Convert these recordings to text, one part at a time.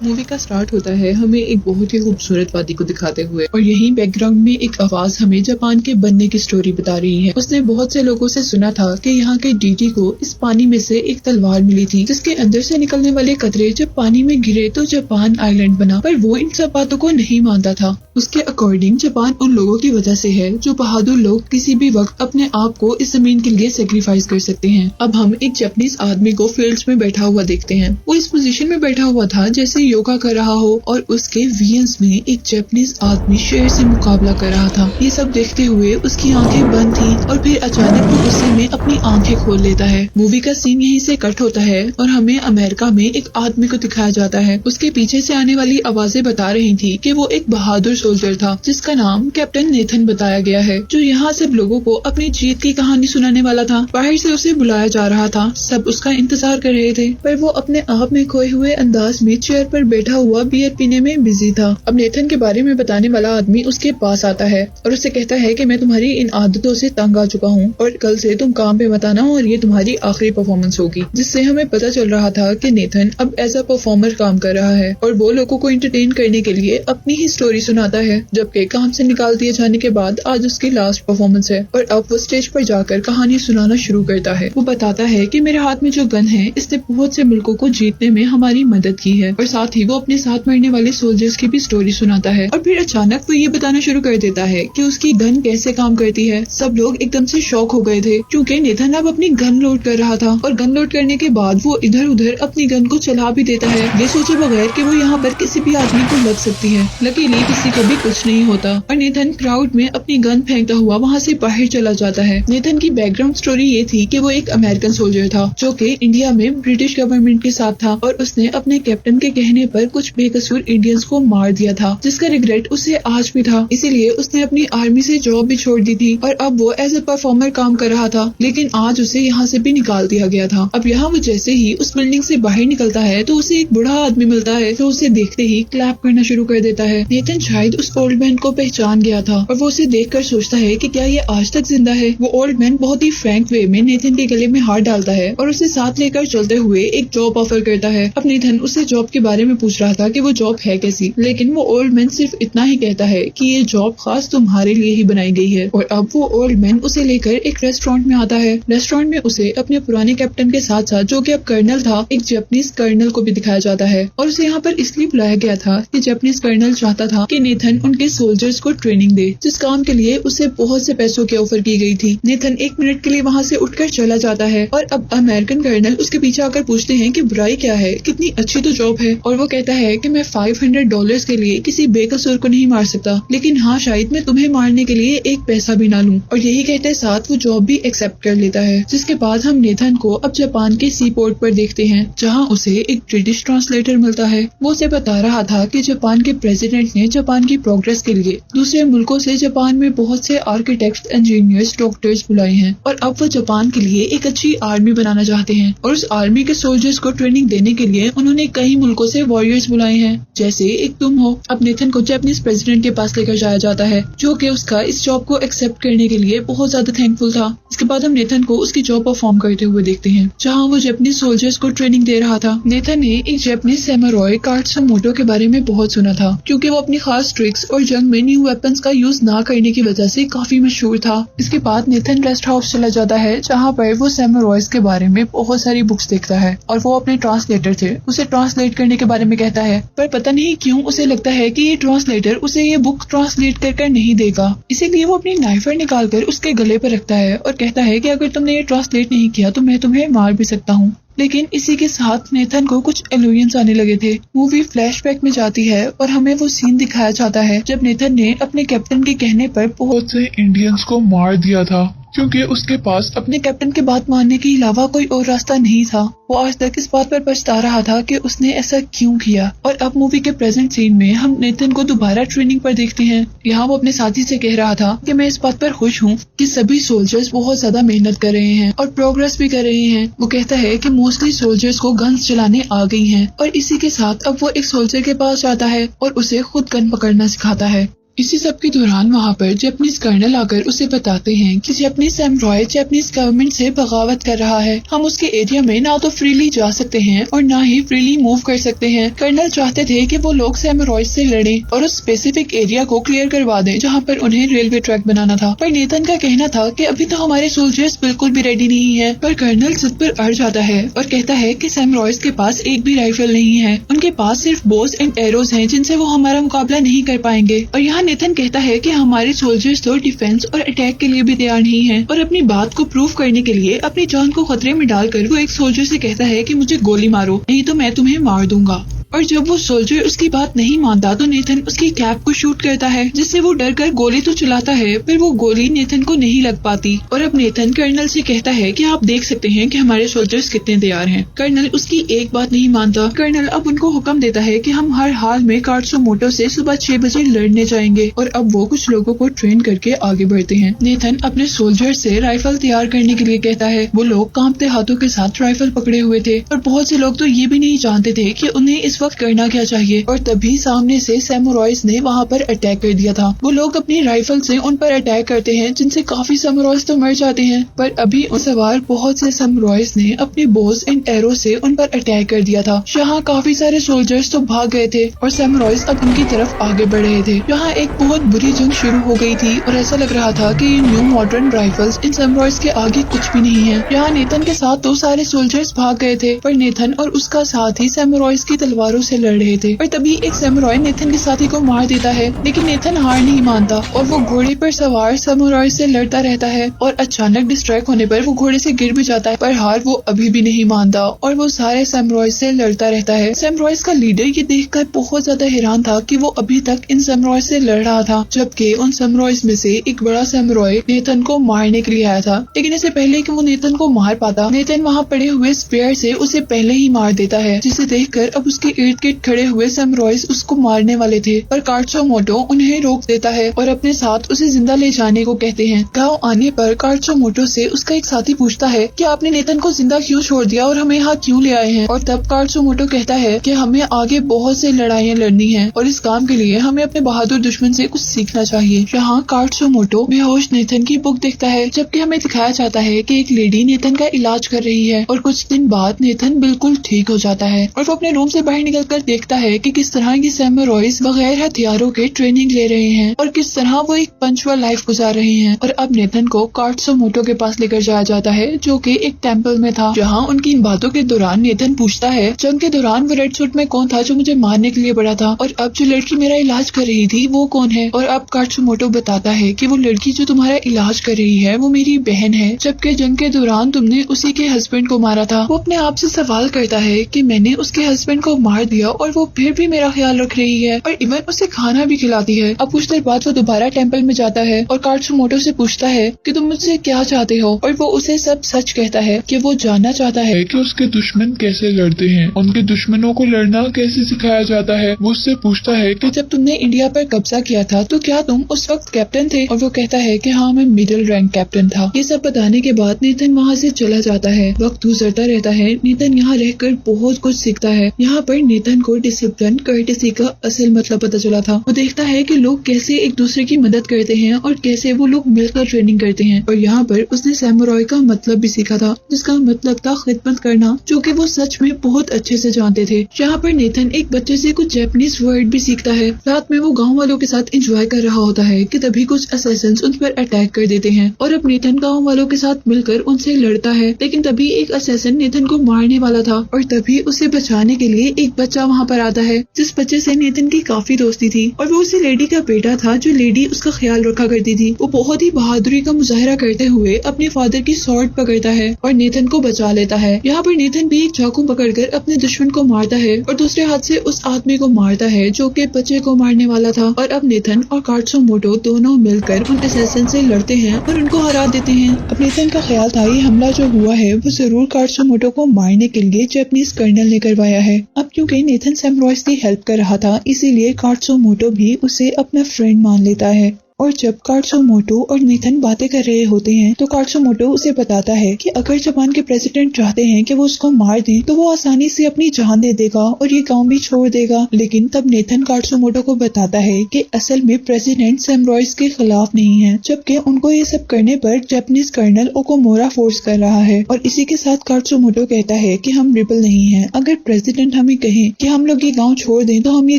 Movie का start होता है हमें एक बहुत ही खूबसूरत वादी को दिखाते हुए और यहीं बैकग्राउंड में एक आवाज हमें जापान के बनने की स्टोरी बता रही है। उसने बहुत से लोगों से सुना था कि यहाँ के डीडी को इस पानी में से एक तलवार मिली थी जिसके अंदर से निकलने वाले कतरे जब पानी में गिरे तो जापान आइलैंड बना, पर वो इन सब बातों को नहीं मानता था। उसके अकॉर्डिंग जापान उन लोगों की वजह से है जो बहादुर लोग किसी भी वक्त अपने आप को इस जमीन के लिए सेक्रीफाइस कर सकते हैं। अब हम एक जापानीज आदमी को फील्ड्स में बैठा हुआ देखते हैं। वो इस पोजीशन में बैठा हुआ था जैसे योगा कर रहा हो और उसके वीएंस में एक जापानीज आदमी शेर से मुकाबला कर रहा था। ये सब देखते हुए उसकी आंखें बंद थी और फिर अचानक वो गुस्से में अपनी आंखें खोल लेता है। मूवी का सीन यहीं से कट होता है और हमें अमेरिका में एक आदमी को दिखाया जाता है। उसके पीछे से आने वाली आवाजें बता रही थी कि वो एक बहादुर सोल्जर था जिसका नाम कैप्टन नेथन बताया गया है, जो यहाँ सब लोगों को अपनी जीत की कहानी सुनाने वाला था। बाहर से उसे बुलाया जा रहा था, सब उसका इंतजार कर रहे थे, पर वो अपने आप में खोए हुए अंदाज में चेयर पर बैठा हुआ बियर पीने में बिजी था। अब नेथन के बारे में बताने वाला आदमी उसके पास आता है और उससे कहता है कि मैं तुम्हारी इन आदतों से तंग आ चुका हूँ और कल से तुम काम पे मत आना और ये तुम्हारी आखिरी परफॉर्मेंस होगी। जिससे हमें पता चल रहा था कि नेथन अब एज अ परफॉर्मर काम कर रहा है और वो लोगों को एंटरटेन करने के लिए अपनी ही स्टोरी सुनाता है। जबकि काम से निकाल दिए जाने के बाद आज उसकी लास्ट परफॉर्मेंस है और अब वो स्टेज पर जाकर कहानी सुनाना शुरू करता है। वो बताता है कि मेरे हाथ में जो गन है इसने बहुत से मुल्कों को जीतने में हमारी मदद की है और साथ ही वो अपने साथ मरने वाले सोल्जर्स की भी स्टोरी सुनाता है। और फिर अचानक वो ये बताना शुरू कर देता है कि उसकी गन कैसे काम करती है। सब लोग एकदम से शॉक हो गए थे क्योंकि नेथन अब अपनी गन लोड कर रहा था और गन लोड करने के बाद वो इधर उधर अपनी गन को चला भी देता है, ये सोचे बगैर कि वो यहाँ पर किसी भी आदमी को लग सकती है। लकीली किसी को भी कुछ नहीं होता और नेथन क्राउड में अपनी गन फेंकता हुआ वहाँ से बाहर चला जाता है। नेथन की बैकग्राउंड स्टोरी ये थी कि वो एक अमेरिकन सोल्जर था जो कि इंडिया में ब्रिटिश गवर्नमेंट के साथ था और उसने अपने कैप्टन के कहने पर कुछ बेकसूर इंडियंस को मार दिया था, जिसका रिग्रेट उसे आज भी था। इसीलिए उसने अपनी आर्मी से जॉब भी छोड़ दी थी और अब वो एज ए परफॉर्मर काम कर रहा था, लेकिन आज उसे यहाँ से भी निकाल दिया गया था। अब यहाँ वो जैसे ही उस बिल्डिंग से बाहर निकलता है तो उसे एक बूढ़ा आदमी मिलता है जो उसे देखते ही क्लैप करना शुरू कर देता है। नेथन शायद उस ओल्ड मैन को पहचान गया था और वो उसे देखकर सोचता है कि क्या ये आज तक जिंदा है। वो ओल्ड मैन बहुत ही फ्रैंक वे में नेथन के गले में हाथ डालता है और उसे साथ लेकर चलते हुए एक जॉब ऑफर करता है। अब नेथन उससे जॉब के बारे में पूछ रहा था कि वो जॉब है कैसी, लेकिन वो ओल्ड मैन सिर्फ इतना ही कहता है कि ये जॉब खास तुम्हारे लिए ही बनाई गई है। और अब वो ओल्ड मैन उसे लेकर एक रेस्टोरेंट में आता है। रेस्टोरेंट में उसे अपने पुराने कैप्टन के साथ साथ जो कि अब कर्नल था, एक जापानीज कर्नल को भी दिखाया जाता है और उसे यहाँ पर इसलिए बुलाया गया था कि जापानीज कर्नल चाहता था कि नेथन उनके सोल्जर्स को ट्रेनिंग दे, जिस काम के लिए उसे बहुत से पैसों की ऑफर की गई थी। नेथन एक मिनट के लिए वहाँ से उठकर चला जाता है और अब अमेरिकन कर्नल उसके पीछे आकर पूछते हैं कि बुराई क्या है, कितनी अच्छी तो जॉब है। और वो कहता है कि मैं $500 के लिए किसी बेकसूर को नहीं मार सकता, लेकिन हाँ शायद मैं तुम्हें मारने के लिए एक पैसा भी ना लूं। और यही कहते साथ वो जॉब भी एक्सेप्ट कर लेता है। जिसके बाद हम नेथन को अब जापान के सी पोर्ट पर देखते हैं जहाँ उसे एक ब्रिटिश ट्रांसलेटर मिलता है। वो उसे बता रहा था कि जापान के प्रेसिडेंट ने जापान की प्रोग्रेस के लिए दूसरे मुल्कों से जापान में बहुत से आर्किटेक्ट्स, इंजीनियर्स, डॉक्टर्स बुलाए हैं और अब वो जापान के लिए एक अच्छी आर्मी बनाना चाहते हैं और उस आर्मी के सोल्जर्स को ट्रेनिंग देने के लिए उन्होंने कई मुल्कों से वॉरियर्स बुलाए हैं, जैसे एक तुम हो। अब नेथन को जापानीज प्रेसिडेंट के पास लेकर जाया जाता है जो कि उसका इस जॉब को एक्सेप्ट करने के लिए बहुत ज्यादा थैंकफुल था। इसके बाद हम नेथन को उसकी जॉब परफॉर्म करते हुए देखते हैं जहाँ वो जापानीज सोल्जर्स को ट्रेनिंग दे रहा था। नेथन ने एक जापानीज सैमुराई कात्सुमोटो के बारे में बहुत सुना था क्योंकि वो अपनी खास ट्रिक्स और जंग में न्यू वेपन्स का यूज ना करने की वजह से काफी मशहूर था। इसके बाद नेथन रेस्ट हाउस चला जाता है जहाँ पर वो सैमुराइज के बारे में बहुत सारी बुक्स देखता है और वो अपने ट्रांसलेटर थे उसे ट्रांसलेट करने के बारे में कहता है, पर पता नहीं क्यों उसे लगता है कि ये ट्रांसलेटर उसे ये बुक ट्रांसलेट कर नहीं देगा। इसीलिए वो अपनी नाइफर निकालकर उसके गले पर रखता है और कहता है कि अगर तुमने ये ट्रांसलेट नहीं किया तो मैं तुम्हें मार भी सकता हूँ। लेकिन इसी के साथ नेथन को कुछ एलियंस आने लगे थे। मूवी फ्लैशबैक में जाती है और हमें वो सीन दिखाया जाता है जब नेथन ने अपने कैप्टन के कहने पर बहुत से इंडियंस को मार दिया था क्योंकि उसके पास अपने कैप्टन की बात मानने के अलावा कोई और रास्ता नहीं था। वो आज तक इस बात पर पछता रहा था कि उसने ऐसा क्यों किया। और अब मूवी के प्रेजेंट सीन में हम नेथन को दोबारा ट्रेनिंग पर देखते हैं। यहाँ वो अपने साथी से कह रहा था कि मैं इस बात पर खुश हूँ कि सभी सोल्जर्स बहुत ज्यादा मेहनत कर रहे हैं और प्रोग्रेस भी कर रहे हैं। वो कहता है कि मोस्टली सोल्जर्स को गन्स चलाने आ गई हैं और इसी के साथ अब वो एक सोल्जर के पास जाता है और उसे खुद गन पकड़ना सिखाता है। इसी सब के दौरान वहाँ पर जापानीज कर्नल आकर उसे बताते हैं कि जापानीज सैमुराई जापानीज गवर्नमेंट से बगावत कर रहा है। हम उसके एरिया में ना तो फ्रीली जा सकते हैं और ना ही फ्रीली मूव कर सकते हैं। कर्नल चाहते थे कि वो लोग सैमुराई से लड़ें और उस स्पेसिफिक एरिया को क्लियर करवा दें जहाँ पर उन्हें रेलवे ट्रैक बनाना था। पर नेथन का कहना था कि अभी तो हमारे सोल्जर्स बिल्कुल भी रेडी नहीं है। पर कर्नल जिद पर अड़ जाता है और कहता है कि सैमुराइज के पास एक भी राइफल नहीं है, उनके पास सिर्फ बोस एंड एरोज हैं जिनसे वो हमारा मुकाबला नहीं कर पाएंगे। और यहाँ नेथन कहता है कि हमारे सोल्जर्स तो डिफेंस और अटैक के लिए भी तैयार नहीं है। और अपनी बात को प्रूव करने के लिए अपनी जान को खतरे में डालकर वो एक सोल्जर से कहता है कि मुझे गोली मारो, नहीं तो मैं तुम्हें मार दूंगा। और जब वो सोल्जर उसकी बात नहीं मानता तो नेथन उसकी कैप को शूट करता है, जिससे वो डर कर गोली तो चलाता है पर वो गोली नेथन को नहीं लग पाती। और अब नेथन कर्नल से कहता है कि आप देख सकते हैं कि हमारे सोल्जर्स कितने तैयार हैं। कर्नल उसकी एक बात नहीं मानता। कर्नल अब उनको हुक्म देता है कि हम हर हाल में काट्सुमोटो से सुबह 6 बजे लड़ने जाएंगे। और अब वो कुछ लोगों को ट्रेन करके आगे बढ़ते हैं। नेथन अपने सोल्जर से राइफल तैयार करने के लिए कहता है। वो लोग कांपते हाथों के साथ राइफल पकड़े हुए थे और बहुत से लोग तो ये भी नहीं जानते थे कि उन्हें इस वक्त करना क्या चाहिए। और तभी सामने से सैमुराइज ने वहाँ पर अटैक कर दिया था। वो लोग अपनी राइफल से उन पर अटैक करते हैं, जिनसे काफी सैमुराइज तो मर जाते हैं। पर अभी उन सवार बहुत से सैमुराइज ने अपने बोस एंड एरो से उन पर अटैक कर दिया था। यहाँ काफी सारे सोल्जर्स तो भाग गए थे और सैमुराइज अब उनकी तरफ आगे बढ़ रहे थे। यहाँ एक बहुत बुरी जंग शुरू हो गई थी और ऐसा लग रहा था कि न्यू मॉडर्न राइफल्स इन सैमुराइज के आगे कुछ भी नहीं है। यहाँ नेथन के साथ तो सारे सोल्जर्स भाग गए थे, पर नेथन और उसका साथी सैमुराइज की तलवारों से लड़ रहे थे। और तभी एक सैमुराई नेथन के साथी को मार देता है, लेकिन नेथन हार नहीं मानता और वो घोड़े पर सवार सैमुराई से लड़ता रहता है। और अचानक डिस्ट्रैक्ट होने पर वो घोड़े से गिर भी जाता है, पर हार वो अभी भी नहीं मानता और वो सारे सैमुराई से लड़ता रहता है। सैमुराइज का लीडर ये देखकर बहुत ज्यादा हैरान था कि वो अभी तक इन सैमुराई से लड़ रहा था, जबकि उन सैमुराइज में से एक बड़ा सैमुराई नेथन को मारने के लिए आया था। लेकिन इससे पहले कि वो नेथन को मार पाता, नेथन वहाँ पड़े हुए स्पेयर से उसे पहले ही मार देता है, जिसे देखकर अब उसके इर्द गिर्द खड़े हुए सैमुराइज उसको मारने वाले थे। पर काट्सुमोटो उन्हें रोक देता है और अपने साथ उसे जिंदा ले जाने को कहते हैं। गांव आने पर काट्सुमोटो से उसका एक साथी पूछता है कि आपने नेथन को जिंदा क्यों छोड़ दिया और हमें यहाँ क्यों ले आए हैं। और तब काट्सुमोटो कहता है कि हमें आगे बहुत से लड़ाइयाँ लड़नी है और इस काम के लिए हमें अपने बहादुर दुश्मन से कुछ सीखना चाहिए। यहाँ काट्सुमोटो बेहोश नेथन की बुक देखता है, जबकि हमें दिखाया जाता है कि एक लेडी नेथन का इलाज कर रही है। और कुछ दिन बाद नेथन बिल्कुल ठीक हो जाता है और वो अपने रूम से बाहर निकलकर देखता है कि किस तरह ये सैमुराइज बगैर हथियारों के ट्रेनिंग ले रहे हैं और किस तरह वो एक पंचुअल लाइफ गुजार रहे हैं। और अब नेथन को काट्सुमोटो के पास लेकर जाया जाता है, जो कि एक टेंपल में था। जहाँ उनकी इन बातों के दौरान नेथन पूछता है, जंग के दौरान वो रेड सूट में कौन था जो मुझे मारने के लिए पड़ा था, और अब जो लड़की मेरा इलाज कर रही थी वो कौन है। और अब काट्सुमोटो बताता है कि वो लड़की जो तुम्हारा इलाज कर रही है वो मेरी बहन है, जबकि जंग के दौरान तुमने उसी के हस्बैंड को मारा था। वो अपने आप से सवाल करता है कि मैंने उसके हस्बैंड को मार दिया और वो फिर भी मेरा ख्याल रख रही है और इवन उसे खाना भी खिलाती है। अब कुछ देर बाद वो दोबारा टेंपल में जाता है और काट्सुमोटो से पूछता है कि तुम मुझसे क्या चाहते हो, और वो उसे सब सच कहता है कि वो जानना चाहता है कि उसके दुश्मन कैसे लड़ते हैं, उनके दुश्मनों को लड़ना कैसे सिखाया जाता है। वो उससे पूछता है कि जब तुमने इंडिया पर कब्जा किया था तो क्या तुम उस वक्त कैप्टन थे, और वो कहता है कि हाँ मैं मिडिल रैंक कैप्टन था। ये सब बताने के बाद नेथन वहाँ से चला जाता है। वक्त गुजरता रहता है, नेथन यहाँ रहकर बहुत कुछ सीखता है। यहाँ पर नेथन को डिसिप्लिन कर्टेसी का असल मतलब पता चला था। वो देखता है कि लोग कैसे एक दूसरे की मदद करते हैं और कैसे वो लोग मिलकर ट्रेनिंग करते हैं। और यहाँ पर उसने सैमुराई का मतलब भी सीखा था, जिसका मतलब था खिदमत करना, जो कि वो सच में बहुत अच्छे से जानते थे। यहाँ पर नेथन एक बच्चे से कुछ जापानीज वर्ड भी सीखता है। रात में वो गाँव वालों के साथ एंजॉय कर रहा होता है कि तभी कुछ असैसिन्स उन पर अटैक कर देते हैं और अब नेथन गाँव वालों के साथ मिलकर उनसे लड़ता है। लेकिन तभी एक असैसिन नेथन को मारने वाला था और तभी उसे बचाने के लिए एक बच्चा वहाँ पर आता है, जिस बच्चे से नेथन की काफी दोस्ती थी और वो उसी लेडी का बेटा था जो लेडी उसका ख्याल रखा करती थी। वो बहुत ही बहादुरी का मुजाहरा करते हुए अपने फादर की स्वॉर्ड पकड़ता है और नेथन को बचा लेता है। यहाँ पर नेथन भी एक चाकू पकड़कर अपने दुश्मन को मारता है और दूसरे हाथ से उस आदमी को मारता है जो कि बच्चे को मारने वाला था। और अब नेथन और काट्सुमोटो दोनों मिलकर उन असैसिन से लड़ते हैं और उनको हरा देते हैं। अब नेथन का ख्याल था ये हमला जो हुआ है वो जरूर काट्सुमोटो को मारने के लिए जापानीज कर्नल ने करवाया है। अब क्योंकि नेथन सैमुराइज की हेल्प कर रहा था, इसीलिए काट्सुमोटो भी उसे अपना फ्रेंड मान लेता है। और जब कात्सुमोटो और नेथन बातें कर रहे होते हैं तो कात्सुमोटो उसे बताता है कि अगर जापान के प्रेसिडेंट चाहते हैं कि वो उसको मार दें तो वो आसानी से अपनी जान दे देगा और ये गांव भी छोड़ देगा। लेकिन तब नेथन कात्सुमोटो को बताता है कि असल में प्रेसिडेंट सैम रॉयस के खिलाफ नहीं है, जबकि उनको ये सब करने पर जापानीज कर्नल ओकोमोरा फोर्स कर रहा है। और इसी के साथ कात्सुमोटो कहता है कि हम रिबल नहीं है, अगर प्रेसिडेंट हमें कहे कि हम लोग ये गाँव छोड़ दें तो हम ये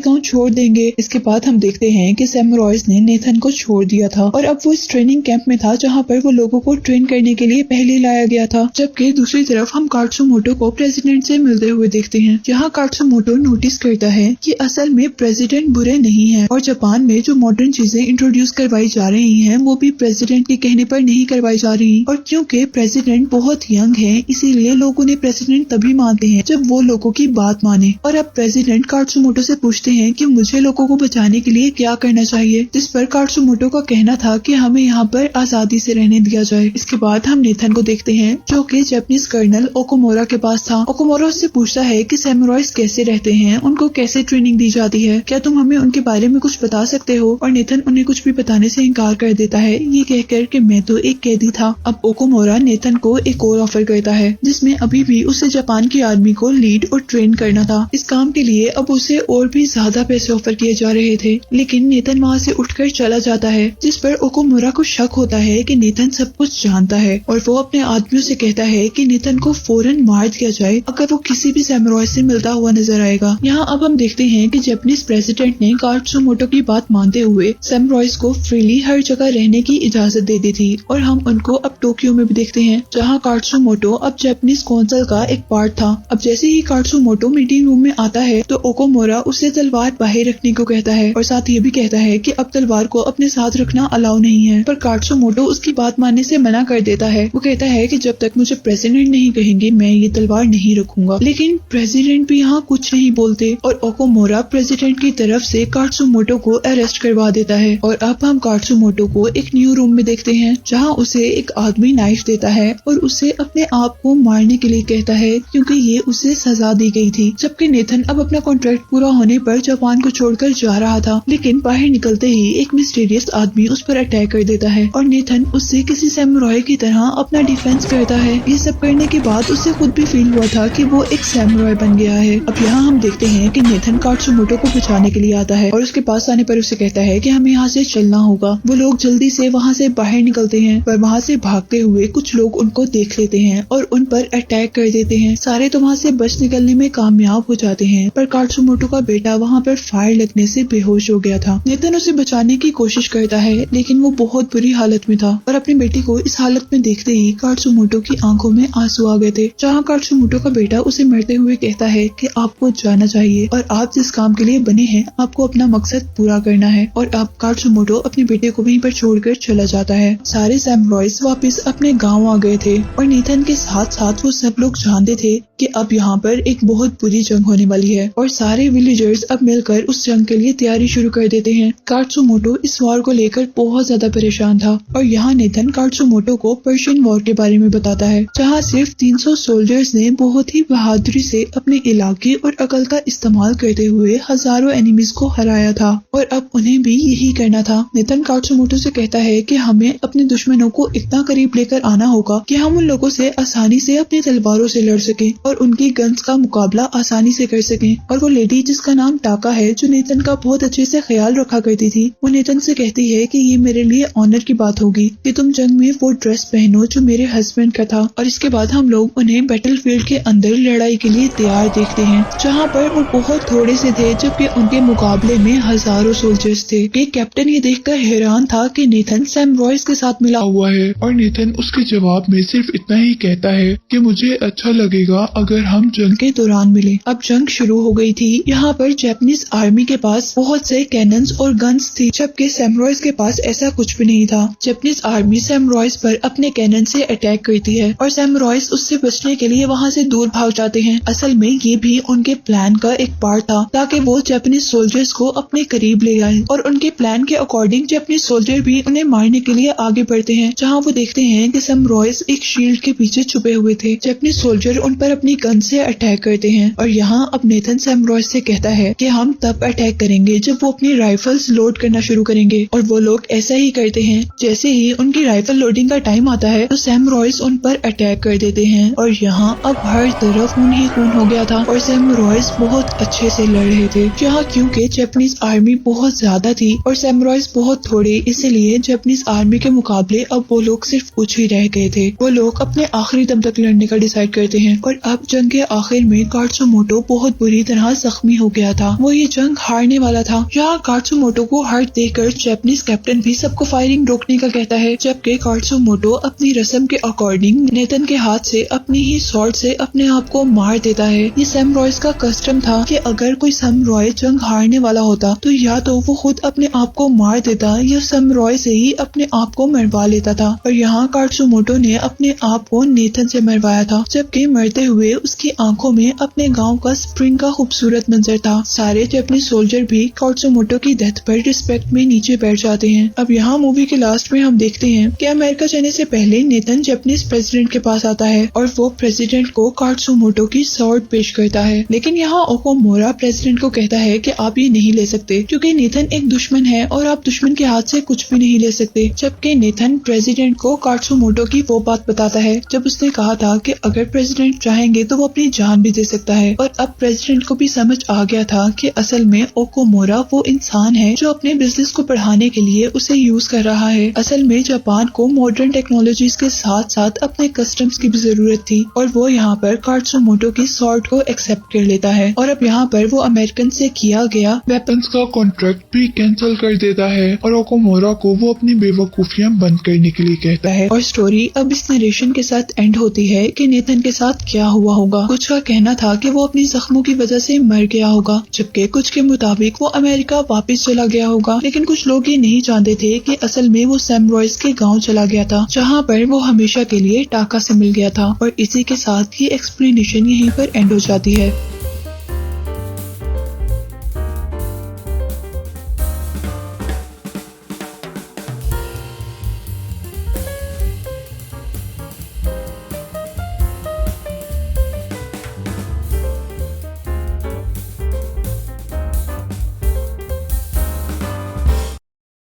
गाँव छोड़ देंगे। इसके बाद हम देखते हैं कि सैम रॉयस ने नेथन को छोड़ दिया था और अब वो इस ट्रेनिंग कैंप में था जहाँ पर वो लोगों को ट्रेन करने के लिए पहले लाया गया था। जबकि दूसरी तरफ हम कात्सुमोटो को प्रेसिडेंट से मिलते हुए देखते हैं, जहाँ कात्सुमोटो नोटिस करता है कि असल में प्रेसिडेंट बुरे नहीं है और जापान में जो मॉडर्न चीजें इंट्रोड्यूस करवाई जा रही हैं वो भी प्रेसिडेंट के कहने पर नहीं करवाई जा रही। और क्योंकि प्रेसिडेंट बहुत यंग है इसीलिए लोग उन्हें प्रेसिडेंट तभी मानते हैं जब वो लोगों की बात माने। और अब प्रेसिडेंट कात्सुमोटो से पूछते हैं कि मुझे लोगों को बचाने के लिए क्या करना चाहिए, जिस पर कात्सुमोटो का कहना था कि हमें यहाँ पर आजादी से रहने दिया जाए। इसके बाद हम नेथन को देखते हैं जो कि जापानीज कर्नल ओकोमोरा के पास था। ओकोमोरा उससे पूछता है कि सैम रॉयस कैसे रहते हैं, उनको कैसे ट्रेनिंग दी जाती है, क्या तुम हमें उनके बारे में कुछ बता सकते हो। और नेथन उन्हें कुछ भी बताने से इनकार कर देता है, ये कहकर कि मैं तो एक कैदी था। अब ओकोमोरा नेथन को एक और ऑफर करता है जिसमें अभी भी उसे जापान की आर्मी को लीड और ट्रेन करना था। इस काम के लिए अब उसे और भी ज्यादा पैसे ऑफर किए जा रहे थे, लेकिन नेथन वहाँ से उठकर चला जाता है, जिस पर ओकोमोरा को शक होता है कि नेथन सब कुछ जानता है और वो अपने आदमियों से कहता है कि नेथन को फौरन मार दिया जाए अगर वो किसी भी सैम रॉयस से मिलता हुआ नजर आएगा। यहाँ अब हम देखते हैं कि जापानीज प्रेसिडेंट ने कात्सुमोटो की बात मानते हुए सैम रॉयस को फ्रीली हर जगह रहने की इजाजत दे दी थी। और हम उनको अब टोक्यो में भी देखते हैं जहाँ कात्सुमोटो अब जापानीज कौंसिल का एक पार्ट था। अब जैसे ही कात्सुमोटो मीटिंग रूम में आता है तो ओकोमोरा उसे तलवार बाहर रखने को कहता है और साथ ये भी कहता है कि अब तलवार को अपने साथ रखना अलाउ नहीं है। पर कात्सुमोटो उसकी बात मानने से मना कर देता है। वो कहता है कि जब तक मुझे प्रेसिडेंट नहीं कहेंगे मैं ये तलवार नहीं रखूंगा। लेकिन प्रेसिडेंट भी यहाँ कुछ नहीं बोलते और ओकोमोरा प्रेसिडेंट की तरफ से कात्सुमोटो को अरेस्ट करवा देता है। और अब हम कात्सुमोटो को एक न्यू रूम में देखते हैं जहाँ उसे एक आदमी नाइफ देता है और उसे अपने आप को मारने के लिए कहता है क्योंकि ये उसे सजा दी गई थी। जबकि नेथन अब अपना कॉन्ट्रैक्ट पूरा होने पर जापान को छोड़कर जा रहा था, लेकिन बाहर निकलते ही एक मिस्टीरियस आदमी उस पर अटैक कर देता है और नेथन उससे किसी सैमुराई की तरह अपना डिफेंस करता है। ये सब करने के बाद उसे खुद भी फील हुआ था कि वो एक सैमुराई बन गया है। अब यहाँ हम देखते हैं कि नेथन कात्सुमोटो को बचाने के लिए आता है और उसके पास आने पर उसे कहता है कि हमें यहाँ से चलना होगा। वो लोग जल्दी से वहाँ से बाहर निकलते हैं पर वहाँ से भागते हुए कुछ लोग उनको देख लेते हैं और उन पर अटैक कर देते हैं। सारे तो वहाँ से बच निकलने में कामयाब हो जाते हैं पर कात्सुमोटो का बेटा वहाँ पर फायर लगने से बेहोश हो गया था। नेथन उसे बचाने की कोशिश करता है लेकिन वो बहुत बुरी हालत में था और अपनी बेटी को इस हालत में देखते ही कात्सुमोटो की आंखों में आंसू आ गए थे। जहाँ कात्सुमोटो का बेटा उसे मरते हुए कहता है कि आपको जाना चाहिए और आप जिस काम के लिए बने हैं आपको अपना मकसद पूरा करना है। और अब कात्सुमोटो अपने बेटे को वहीं पर छोड़कर चला जाता है। सारे सैमुराइज वापस अपने गाँव आ गए थे और नेथन के साथ साथ वो सब लोग जानते थे कि अब यहाँ पर एक बहुत बुरी जंग होने वाली है और सारे विलेजर्स अब मिलकर उस जंग के लिए तैयारी शुरू कर देते हैं। कात्सुमोटो इस वॉर को लेकर बहुत ज्यादा परेशान था और यहाँ नेथन कात्सुमोटो को पर्शियन वॉर के बारे में बताता है जहाँ सिर्फ 300 सोल्जर्स ने बहुत ही बहादुरी से अपने इलाके और अकल का इस्तेमाल करते हुए हजारों एनिमीज को हराया था और अब उन्हें भी यही करना था। नेथन कात्सुमोटो से कहता है कि हमें अपने दुश्मनों को इतना करीब लेकर आना होगा कि हम उन लोगों से आसानी से अपनी तलवारों से लड़ सकें और उनकी गन्स का मुकाबला आसानी से कर सकें। और वो लेडी जिसका नाम टाका है जो नेथन का बहुत अच्छे से ख्याल रखा करती थी, वो नेथन से कहती है कि ये मेरे लिए ऑनर की बात होगी कि तुम जंग में वो ड्रेस पहनो जो मेरे हस्बैंड का था। और इसके बाद हम लोग उन्हें बैटलफील्ड के अंदर लड़ाई के लिए तैयार देखते हैं जहाँ पर वो बहुत थोड़े से थे जबकि उनके मुकाबले में हजारों सोल्जर्स थे। ये कैप्टन ये देखकर हैरान था कि नेथन सैम रॉयस के साथ मिला हुआ है और नेथन उसके जवाब में सिर्फ इतना ही कहता है कि मुझे अच्छा लगेगा अगर हम जंग के दौरान मिले। अब जंग शुरू हो गई थी। यहाँ पर जापानीज आर्मी के पास बहुत से कैनन्स और गन्स थी जबकि सैमुराइज के पास ऐसा कुछ भी नहीं था। जापानीज आर्मी सैमुराइज पर अपने कैनन से अटैक करती है और सैमुराइज उससे बचने के लिए वहाँ से दूर भाग जाते हैं। असल में ये भी उनके प्लान का एक पार्ट था ताकि वो जापानीज सोल्जर्स को अपने करीब ले आए और उनके प्लान के अकॉर्डिंग जापानीज सोल्जर भी उन्हें मारने के लिए आगे बढ़ते हैं जहाँ वो देखते हैं कि सैमुराइज एक शील्ड के पीछे छुपे हुए थे। जापानीज सोल्जर उन पर अपनी गन से अटैक करते हैं और यहाँ अब नेथन सैमुराइज से कहता है कि हम तब अटैक करेंगे जब वो अपनी राइफल्स लोड करना शुरू करेंगे और वो लोग ऐसा ही करते हैं। जैसे ही उनकी राइफल लोडिंग का टाइम आता है तो सैम रॉयस उन पर अटैक कर देते हैं और यहाँ अब हर तरफ खून ही खून हो गया था और सैम रॉयस बहुत अच्छे से लड़ रहे थे। यहाँ क्योंकि जापानीज आर्मी बहुत ज्यादा थी और सैम रॉयस बहुत थोड़े, इसीलिए जापानीज आर्मी के मुकाबले अब वो लोग सिर्फ कुछ ही रह गए थे। वो लोग अपने आखिरी दम तक लड़ने का डिसाइड करते हैं और अब जंग के आखिर में कात्सुमोटो बहुत बुरी तरह जख्मी हो गया था। वो ये जंग हारने वाला था। यहाँ कात्सुमोटो को हार देकर जापानीज कैप्टन भी सबको फायरिंग रोकने का कहता है, जबकि कात्सुमोटो अपनी रस्म के अकॉर्डिंग नेथन के हाथ से अपनी ही स्वॉर्ड से अपने आप को मार देता है। ये सैम रॉयस का कस्टम था कि अगर कोई सैम रॉय जंग हारने वाला होता तो या तो वो खुद अपने आप को मार देता या सैम रॉय से ही अपने आप को मरवा लेता था। और यहाँ कात्सुमोटो ने अपने आप को नेथन से मरवाया था, जबकि मरते हुए उसकी आंखों में अपने गांव का स्प्रिंग का खूबसूरत मंजर था। सारे जापानीज सोल्जर भी कात्सुमोटो की डेथ पर रिस्पेक्ट में नीचे बैठ जाते हैं। अब यहाँ मूवी के लास्ट में हम देखते हैं कि अमेरिका जाने से पहले नेथन जापानीज प्रेसिडेंट के पास आता है और वो प्रेसिडेंट को कात्सुमोटो की स्वॉर्ड पेश करता है। लेकिन यहाँ ओकोमोरा प्रेसिडेंट को कहता है कि आप ये नहीं ले सकते क्योंकि नेथन एक दुश्मन है और आप दुश्मन के हाथ से कुछ भी नहीं ले सकते। जबकि नेथन प्रेसिडेंट को कात्सुमोटो की वो बात बताता है जब उसने कहा था कि अगर प्रेसिडेंट चाहेंगे तो वो अपनी जान भी दे सकता है। और अब प्रेसिडेंट को भी समझ आ गया था कि असल में ओकोमोरा वो इंसान है जो अपने बिजनेस को बढ़ाने के लिए उसे यूज कर रहा है। असल में जापान को मॉडर्न टेक्नोलॉजीज के साथ साथ अपने कस्टम्स की भी जरूरत थी और वो यहाँ पर कात्सुमोटो की स्वॉर्ड को एक्सेप्ट कर लेता है और अब यहाँ पर वो अमेरिकन से किया गया वेपन्स का कॉन्ट्रैक्ट भी कैंसिल कर देता है और ओकोमोरा को वो अपनी बेवकूफियां बंद करने के लिए कहता है। और स्टोरी अब इस नरेशन के साथ एंड होती है कि नेथन के साथ क्या हुआ होगा। कुछ का कहना था कि वो अपनी जख्मों की वजह से मर गया होगा, जबकि कुछ के मुताबिक वो अमेरिका वापस चला गया होगा। लेकिन कुछ लोग ये नहीं जानते थे कि असल में वो सैम रॉयस के गाँव चला गया था जहाँ पर वो हमेशा के लिए टाका से मिल गया था। और इसी के साथ ये एक्सप्लेनेशन यहीं पर एंड हो जाती है।